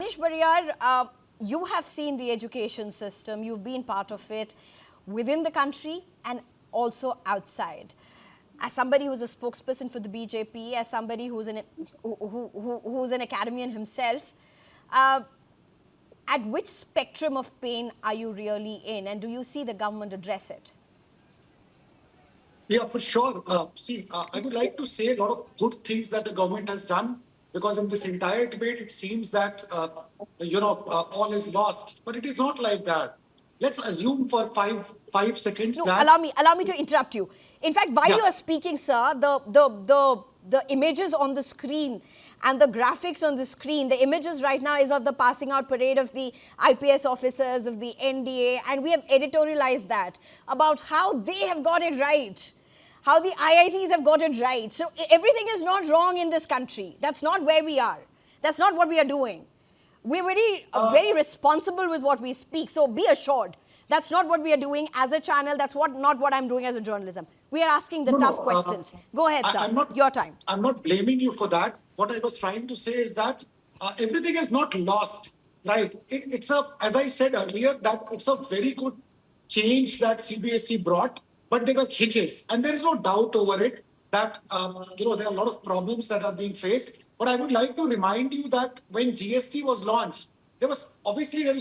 Manish Bariyar, you have seen the education system. You've been part of it within the country and also outside. As somebody who's a spokesperson for the BJP, as somebody who's an academician himself, at which spectrum of pain are you really in, and do you see the government address it? Yeah, for sure. I would like to say a lot of good things that the government has done, because in this entire debate, it seems that, all is lost. But it is not like that. Let's assume for five seconds No, that... allow me to interrupt you. In fact, while you are speaking, sir, the images on the screen and the graphics on the screen, the images right now is of the passing out parade of the IPS officers of the NDA, and we have editorialized that about how they have got it right, how the IITs have got it right. So everything is not wrong in this country. That's not where we are. That's not what we are doing. We're very responsible with what we speak, so be assured. That's not what we are doing as a channel. That's not what I'm doing as a journalism. We are asking the tough questions. Go ahead, sir. Your time. I'm not blaming you for that. What I was trying to say is that everything is not lost, right? As I said earlier, that it's a very good change that CBSE brought, but there were hitches, and there is no doubt over it that there are a lot of problems that are being faced. But I would like to remind you that when GST was launched, there is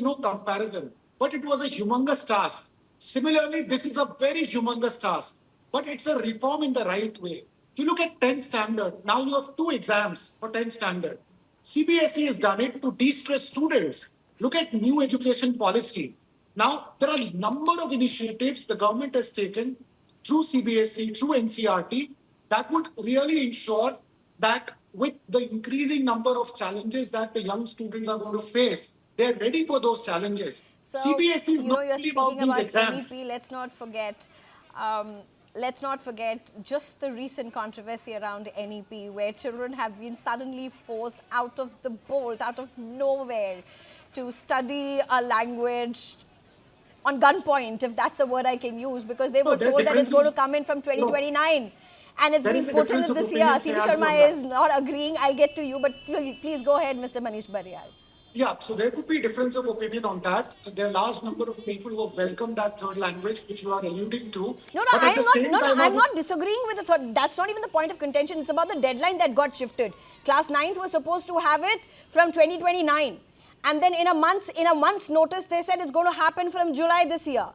no comparison, but it was a humongous task. Similarly, this is a very humongous task, but it's a reform in the right way. You look at 10th standard, now you have 2 exams for 10th standard. CBSE has done it to de-stress students. Look at new education policy. Now, there are a number of initiatives the government has taken through CBSE, through NCRT, that would really ensure that with the increasing number of challenges that the young students are going to face, they're ready for those challenges. So, CBSE is not only about these exams. NEP, let's not forget just the recent controversy around NEP, where children have been suddenly forced out of the bolt, out of nowhere, to study a language on gunpoint, if that's the word I can use, because they were told that it's going to come in from 2029. And it's been put in this year. CB Sharma is not agreeing. I'll get to you, but please go ahead, Mr. Manish Bariyar. Yeah, so there could be difference of opinion on that. There are a large number of people who have welcomed that third language, which you are alluding to. I'm not disagreeing with the third. That's not even the point of contention. It's about the deadline that got shifted. Class 9th was supposed to have it from 2029. And then in a month's notice, they said it's going to happen from July this year.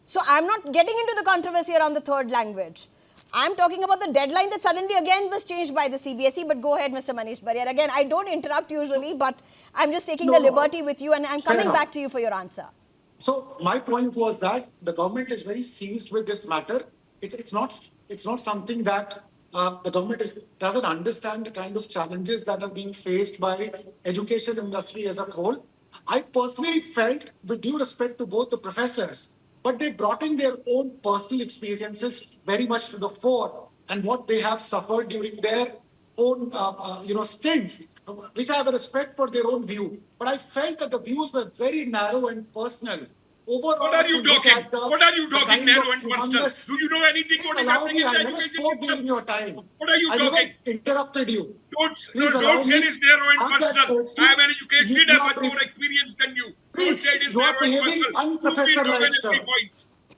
So I'm not getting into the controversy around the third language. I'm talking about the deadline that suddenly again was changed by the CBSE. But go ahead, Mr. Manish Bariyar. Again, I don't interrupt usually, but I'm just taking the liberty with you, and I'm coming back to you for your answer. So my point was that the government is very seized with this matter. It's not something that the government doesn't understand the kind of challenges that are being faced by education industry as a whole. I personally felt, with due respect to both the professors, but they brought in their own personal experiences very much to the fore, and what they have suffered during their own stints, which I have a respect for their own view. But I felt that the views were very narrow and personal. Overall, what are you talking? What are you talking, narrow and personal? Do you know anything what is happening in the education system? During your time. What are you talking? I never interrupted you. Don't say this narrow and personal. I am an educated, I have much more experience than you. Don't say it is narrow and personal. Prove me wrong on every point.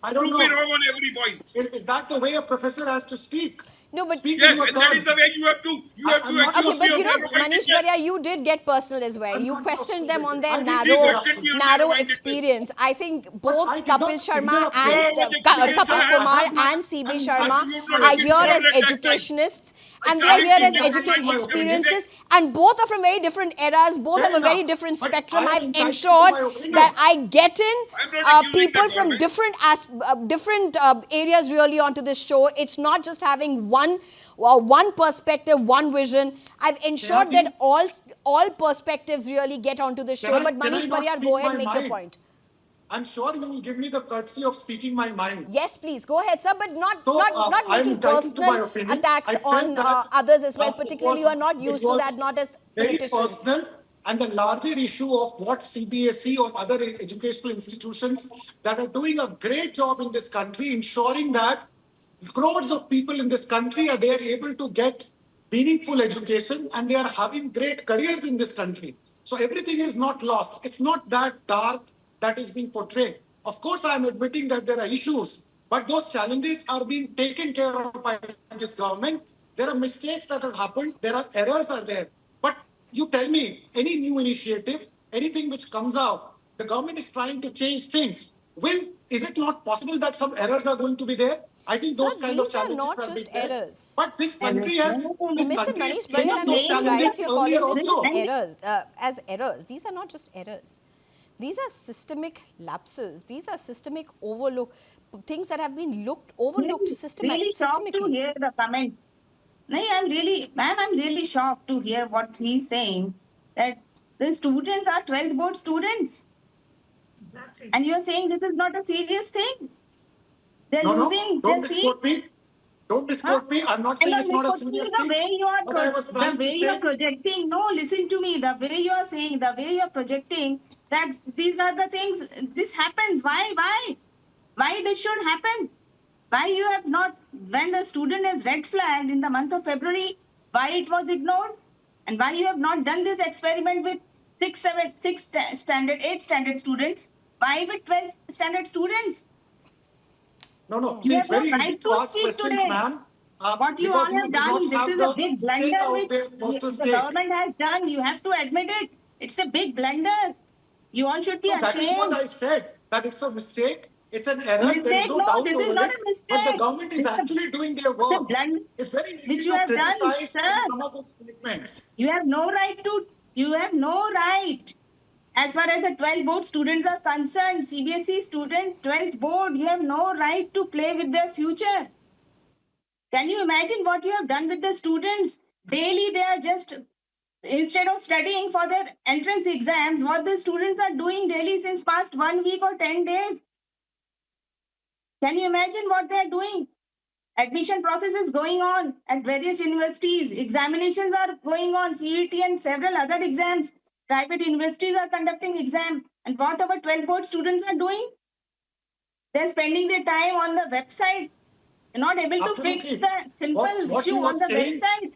Prove me wrong on every point. Is that the way a professor has to speak? No, but yes, and that is the way you have to. You have to accuse me of Manish Bariyar, you did get personal as well. You questioned them on their narrow experience. I think both Kapil Sharma and Kapil Kumar and CB Sharma are here as educationists, and they are here as educated experiences, and both are from very different eras. Both have a very different spectrum. I've ensured that I get in people from different areas really onto this show. It's not just having one perspective, one vision. I've ensured that all perspectives really get onto the show. But Manish Bariyar, go ahead, make your point. I'm sure you will give me the courtesy of speaking my mind. Yes, please, go ahead, sir, but not making personal attacks on others as well. Particularly, you are not used to that, not as politicians. Very personal. And the larger issue of what CBSE or other educational institutions that are doing a great job in this country, ensuring that crores of people in this country are able to get meaningful education, and they are having great careers in this country. So everything is not lost. It's not that dark that is being portrayed. Of course, I'm admitting that there are issues, but those challenges are being taken care of by this government. There are mistakes that has happened. There are errors are there. But you tell me, any new initiative, anything which comes out, the government is trying to change things. Is it not possible that some errors are going to be there? I think Sir, those kind of these are challenges not are being just there. errors. But this country Errors. has No, this Mr. country has Manish Bhayan, faced I'm those very surprised challenges you're earlier calling this also. errors, as errors. These are not just errors. These are systemic lapses. These are systemic things that have been overlooked Really shocked to systemically. hear the comment. No, ma'am, I'm really shocked to hear what he's saying, that the students are 12th board students. Exactly. And you're saying this is not a serious thing. They're No, losing don't their seat. misquote me. Don't misquote me. I'm not I'm saying not it's not a misquoting you. serious The thing. way you What I was trying to say, projecting. No, listen to me. The way you are saying, the way you are projecting that these are the things. This happens. Why this should happen? Why you have not, when the student is red flagged in the month of February, why it was ignored? And why you have not done this experiment with 8 standard students? Why with 12 standard students? no. You See, it's have no very easy right to to ask speak questions, today. ma'am, What you because all you have do not done, this have is a the big stake blunder out which there, personal the stake. government has done. You have to admit it. It's a big blunder. You all should be No, that is what ashamed. I said, that it's a mistake. It's an error. There is Mistake? no No, doubt this is over not it. a But the mistake. government is This is actually doing their a work. blunder It's very which easy you to have done, criticize sir. and come up with statements. You have no right to, you have no right. As far as the 12th board students are concerned, CBSE students, 12th board, you have no right to play with their future. Can you imagine what you have done with the students? Daily they are just, instead of studying for their entrance exams, what the students are doing daily since past 1 week or 10 days. Can you imagine what they are doing? Admission process is going on at various universities. Examinations are going on, CET and several other exams. Private universities are conducting exam. And what our 12th board students are doing? They're spending their time on the website. They're not able to fix Absolutely. the simple What issue you are on the saying, website.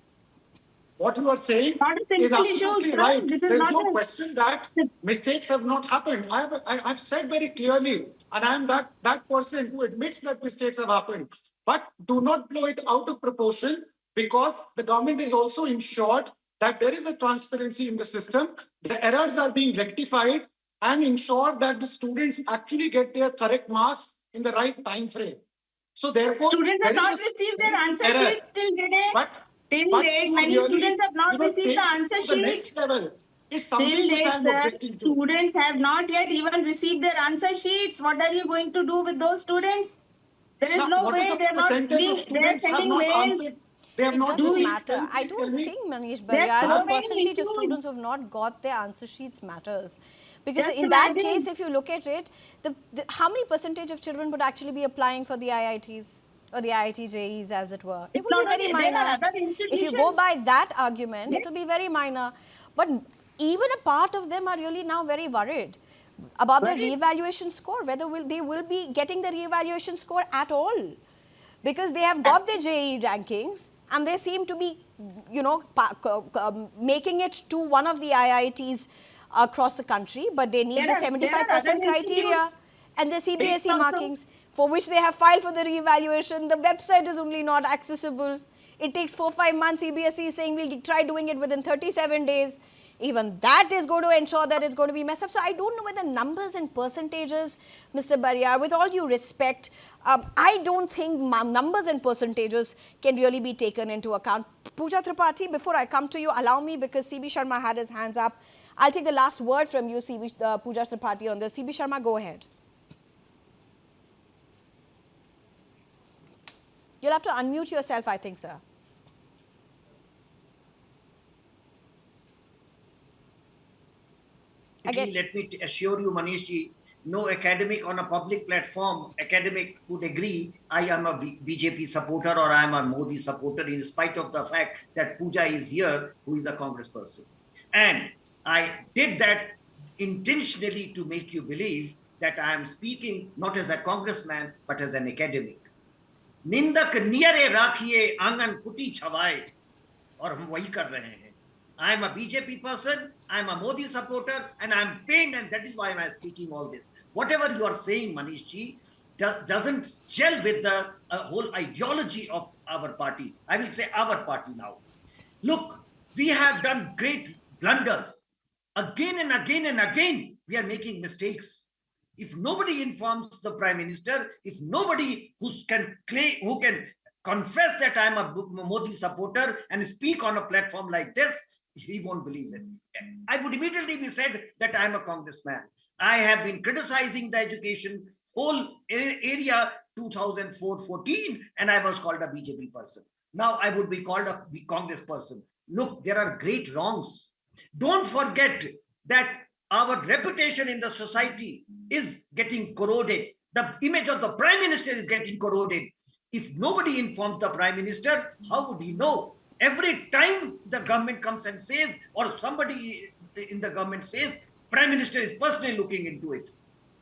what you are saying Not a is simple issue, absolutely sir. right. This is There's not no a... question that mistakes have not happened. I've said very clearly, and I'm that person who admits that mistakes have happened. But do not blow it out of proportion, because the government is also ensured that there is a transparency in the system. The errors are being rectified and ensure that the students actually get their correct marks in the right time frame. So therefore, Students have there not is received there their is an answer error. sheets till today. But Till date, to many really, students have not received the take this answer to the sheet. next level is Till something which date, I'm sir, objecting to. students have not yet even received their answer sheets. What are you going to do with those students? There is Now, no what is way. the They're not percentage of giving, they're students have sending not mails. answered? They have It not doesn't received. matter. Can you I please tell don't me? think, Manish There are Baryar, so the many percentage of issues. students who have not got their answer sheets matters. Because Just in that imagine. case, if you look at it, how many percentage of children would actually be applying for the IITs or the IIT-JEEs, as it were? It It's will not be very only, there are minor. other If you go institutions. by that argument, Yes. it will be very minor. But even a part of them are really now very worried about their Worried? reevaluation score, whether they will be getting the reevaluation score at all. Because they have got their JEE rankings and they seem to be, making it to one of the IITs across the country, but they need the There are 75% other criteria institutes. and the Based CBSE also. markings for which they have filed for the reevaluation. The website is only not accessible. It takes 4-5 months. CBSE is saying we'll try doing it within 37 days. Even that is going to ensure that it's going to be messed up. So I don't know whether numbers and percentages, Mr. Baryar, with all due respect, I don't think numbers and percentages can really be taken into account. Pooja Tripathi, before I come to you, allow me, because CB Sharma had his hands up. I'll take the last word from you, Pooja Tripathi, on this. CB Sharma, go ahead. You'll have to unmute yourself, I think, sir. Again, let me assure you, Manish, no academic on a public platform, academic would agree I am a BJP supporter or I am a Modi supporter, in spite of the fact that Pooja is here, who is a Congress person. And I did that intentionally to make you believe that I am speaking not as a congressman, but as an academic. निंदक नियरे राखिए आंगन कुटी छवाए और हम वही कर रहे हैं. I am a BJP person I'm a Modi supporter, and I'm pained, and that is why I'm speaking all this. Whatever you are saying, Manishji, doesn't gel with the whole ideology of our party. I will say our party now. Look, we have done great blunders. Again and again and again, we are making mistakes. If nobody informs the Prime Minister, if nobody who can confess that I'm a Modi supporter and speak on a platform like this, he won't believe it. I would immediately be said that I'm a congressman. I have been criticizing the education whole area 2004-14, and I was called a BJP person. Now I would be called a Congress person. Look, there are great wrongs. Don't forget that our reputation in the society is getting corroded. The image of the Prime Minister is getting corroded. If nobody informs the Prime Minister, how would he know? Every time the government comes and says, or somebody in the government says, Prime Minister is personally looking into it.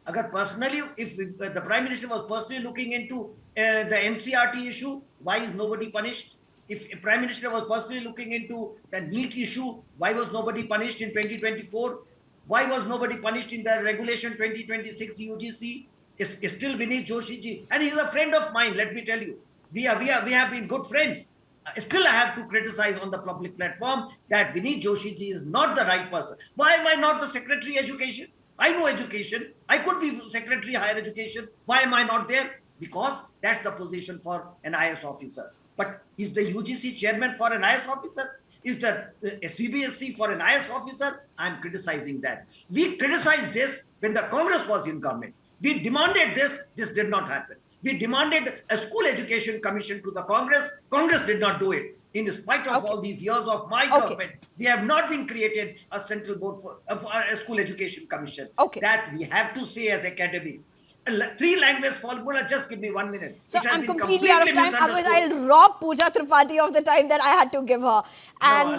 Agar personally, if the Prime Minister was personally looking into the NCRT issue, why is nobody punished? If a Prime Minister was personally looking into the NEET issue, why was nobody punished in 2024? Why was nobody punished in the regulation 2026 UGC? Is still Vineet Joshi ji, and he's a friend of mine. Let me tell you, we have been good friends. Still, I have to criticize on the public platform that Vineet Joshi ji is not the right person. Why am I not the Secretary Education? I know education. I could be Secretary Higher Education. Why am I not there? Because that's the position for an IS officer. But is the UGC chairman for an IS officer? Is the CBSE for an IS officer? I'm criticizing that. We criticized this when the Congress was in government. We demanded this did not happen. We demanded a school education commission to the Congress. Congress did not do it. In spite of all these years of my government, we have not been created a central board for a school education commission. That we have to say as academics. 3 language formula, just give me 1 minute. So I'm completely out of time. Otherwise, I'll rob Pooja Tripathi of the time that I had to give her. And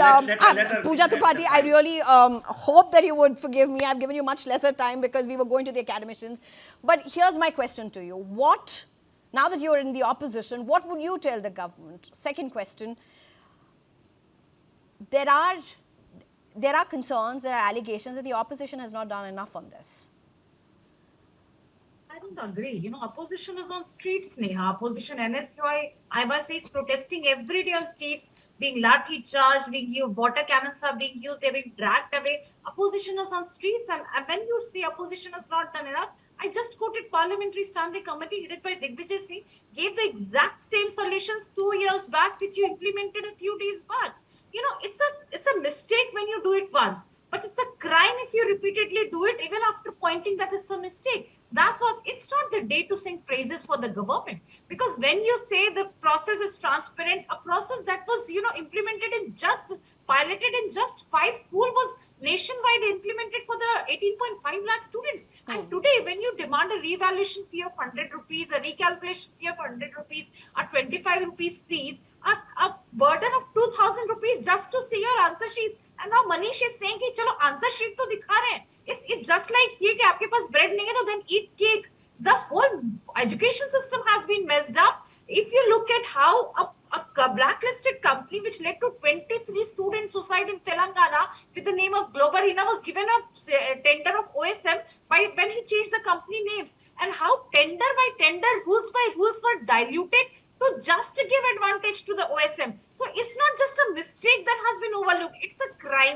Pooja Tripathi, I really hope that you would forgive me. I've given you much lesser time because we were going to the academicians. But here's my question to you. Now that you're in the opposition, what would you tell the government? Second question. There are concerns, there are allegations that the opposition has not done enough on this. I don't agree. Opposition is on streets, Neha. Opposition NSUI, IIT is protesting every day on streets, being lathi charged, being used, water cannons are being used, they're being dragged away. Opposition is on streets, and when you say opposition has not done enough, I just quoted Parliamentary Standing Committee headed by Digvijay Singh, gave the exact same solutions 2 years back, which you implemented a few days back. It's a mistake when you do it once. But it's a crime if you repeatedly do it, even after pointing that it's a mistake. That's what, it's not the day to sing praises for the government. Because when you say the process is transparent, a process that was, implemented piloted in just 5 schools was nationwide implemented for the 18.5 lakh students. And today, when you demand a revaluation fee of 100 rupees, a recalculation fee of 100 rupees, a 25 rupees fees, a burden of 2,000 rupees just to see your answer sheets. And now Manish is saying कि चलो answer sheet तो दिखा रहे हैं. It's just like ये कि आपके पास bread नहीं है तो then eat cake. The whole education system has been messed up. If you look at how a blacklisted company which led to 23 student suicide in Telangana with the name of Global Arena was given a tender of OSM when he changed the company names, and how tender by tender, rules by rules were diluted to just give advantage to the OSM. So it's not just a mistake that has been overlooked. It's a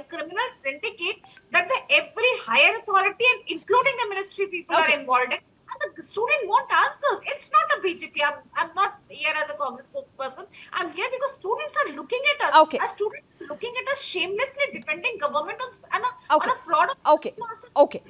criminal syndicate that every higher authority and including the ministry people are involved in. And the student want answers. It's not a BJP. I'm not here as a Congress spokesperson. I'm here because students are looking at us. As students are looking at us shamelessly defending government on a fraud of masses.